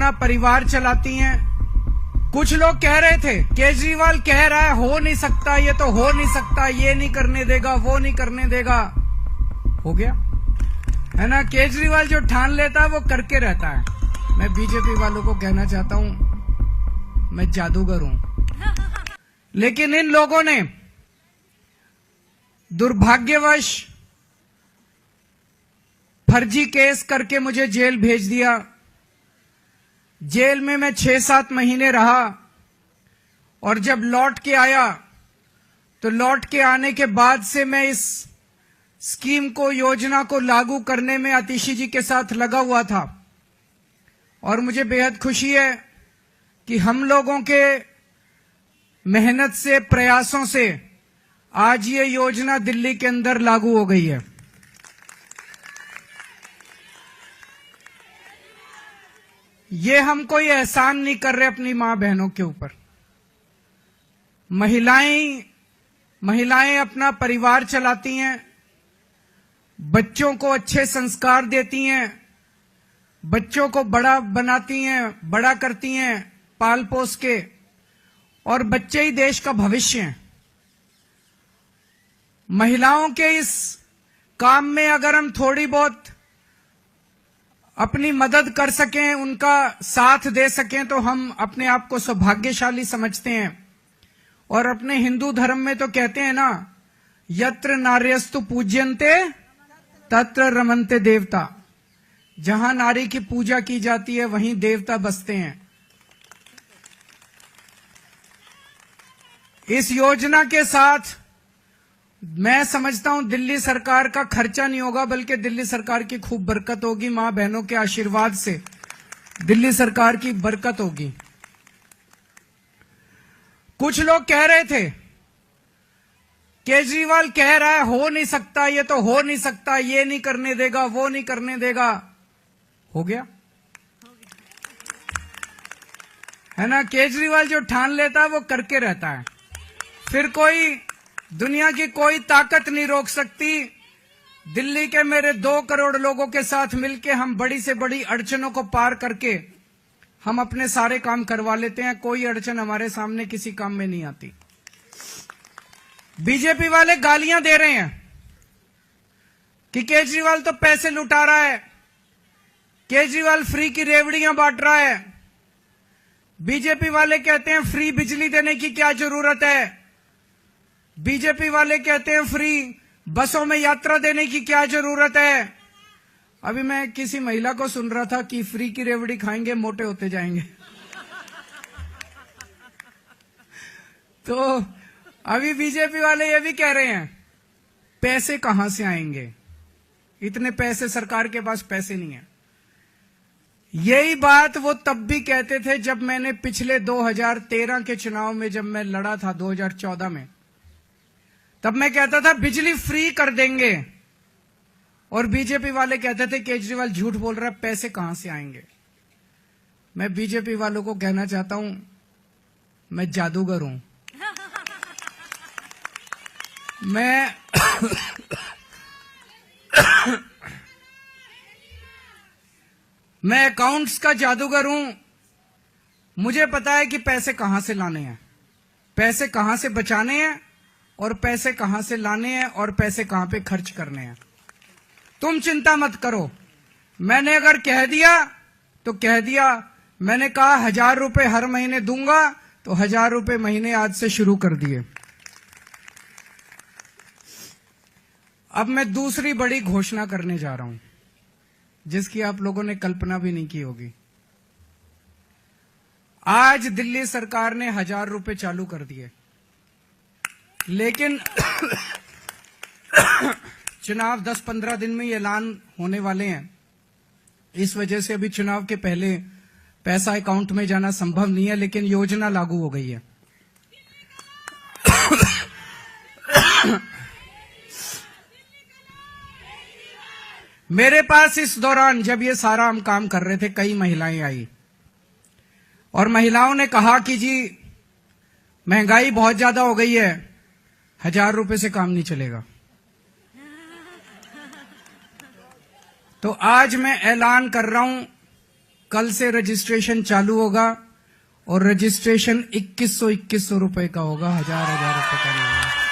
अपना परिवार चलाती हैं। कुछ लोग कह रहे थे केजरीवाल कह रहा है हो नहीं सकता, ये तो हो नहीं सकता, ये नहीं करने देगा, वो नहीं करने देगा। हो गया है ना। केजरीवाल जो ठान लेता है वो करके रहता है। मैं बीजेपी वालों को कहना चाहता हूं मैं जादूगर हूं, लेकिन इन लोगों ने दुर्भाग्यवश फर्जी केस करके मुझे जेल भेज दिया। जेल में मैं 6-7 महीने रहा और जब लौट के आया तो लौट के आने के बाद से मैं इस स्कीम को, योजना को लागू करने में आतिशी जी के साथ लगा हुआ था। और मुझे बेहद खुशी है कि हम लोगों के मेहनत से, प्रयासों से आज ये योजना दिल्ली के अंदर लागू हो गई है। ये हम कोई एहसान नहीं कर रहे अपनी मां बहनों के ऊपर। महिलाएं अपना परिवार चलाती हैं, बच्चों को अच्छे संस्कार देती हैं, बच्चों को बड़ा बनाती हैं, बड़ा करती हैं पाल पोस के, और बच्चे ही देश का भविष्य हैं। महिलाओं के इस काम में अगर हम थोड़ी बहुत अपनी मदद कर सकें, उनका साथ दे सकें, तो हम अपने आप को सौभाग्यशाली समझते हैं। और अपने हिंदू धर्म में तो कहते हैं ना, यत्र नार्यस्तु पूज्यन्ते तत्र रमन्ते देवता। जहां नारी की पूजा की जाती है वहीं देवता बसते हैं। इस योजना के साथ मैं समझता हूं दिल्ली सरकार का खर्चा नहीं होगा, बल्कि दिल्ली सरकार की खूब बरकत होगी। मां बहनों के आशीर्वाद से दिल्ली सरकार की बरकत होगी। कुछ लोग कह रहे थे केजरीवाल कह रहा है हो नहीं सकता, ये तो हो नहीं सकता, ये नहीं करने देगा, वो नहीं करने देगा। हो गया है ना। केजरीवाल जो ठान लेता है वो करके रहता है। फिर दुनिया की कोई ताकत नहीं रोक सकती। दिल्ली के मेरे 2 करोड़ लोगों के साथ मिलके हम बड़ी से बड़ी अड़चनों को पार करके हम अपने सारे काम करवा लेते हैं। कोई अड़चन हमारे सामने किसी काम में नहीं आती। बीजेपी वाले गालियां दे रहे हैं कि केजरीवाल तो पैसे लुटा रहा है, केजरीवाल फ्री की रेवड़ियां बांट रहा है। बीजेपी वाले कहते हैं फ्री बिजली देने की क्या जरूरत है। बीजेपी वाले कहते हैं फ्री बसों में यात्रा देने की क्या जरूरत है। अभी मैं किसी महिला को सुन रहा था कि फ्री की रेवड़ी खाएंगे मोटे होते जाएंगे। तो अभी बीजेपी वाले ये भी कह रहे हैं पैसे कहां से आएंगे, इतने पैसे, सरकार के पास पैसे नहीं है। यही बात वो तब भी कहते थे जब मैंने पिछले 2013 के चुनाव में जब मैं लड़ा था 2014 में, तब मैं कहता था बिजली फ्री कर देंगे, और बीजेपी वाले कहते थे केजरीवाल झूठ बोल रहा है, पैसे कहां से आएंगे। मैं बीजेपी वालों को कहना चाहता हूं मैं जादूगर हूं। मैं अकाउंट्स का जादूगर हूं। मुझे पता है कि पैसे कहां से लाने हैं, पैसे कहां से बचाने हैं, और पैसे कहां से लाने हैं, और पैसे कहां पे खर्च करने हैं। तुम चिंता मत करो। मैंने अगर कह दिया तो कह दिया। मैंने कहा 1000 रुपए हर महीने दूंगा, तो 1000 रुपए महीने आज से शुरू कर दिए। अब मैं दूसरी बड़ी घोषणा करने जा रहा हूं, जिसकी आप लोगों ने कल्पना भी नहीं की होगी। आज दिल्ली सरकार ने 1000 रुपए चालू कर दिए, लेकिन चुनाव 10-15 दिन में ऐलान होने वाले हैं। इस वजह से अभी चुनाव के पहले पैसा अकाउंट में जाना संभव नहीं है, लेकिन योजना लागू हो गई है। मेरे पास इस दौरान जब ये सारा हम काम कर रहे थे, कई महिलाएं आई और महिलाओं ने कहा कि जी महंगाई बहुत ज्यादा हो गई है, 1000 रुपए से काम नहीं चलेगा। तो आज मैं ऐलान कर रहा हूं कल से रजिस्ट्रेशन चालू होगा और रजिस्ट्रेशन 2100 रुपए का होगा, 1000 रुपए का नहीं होगा।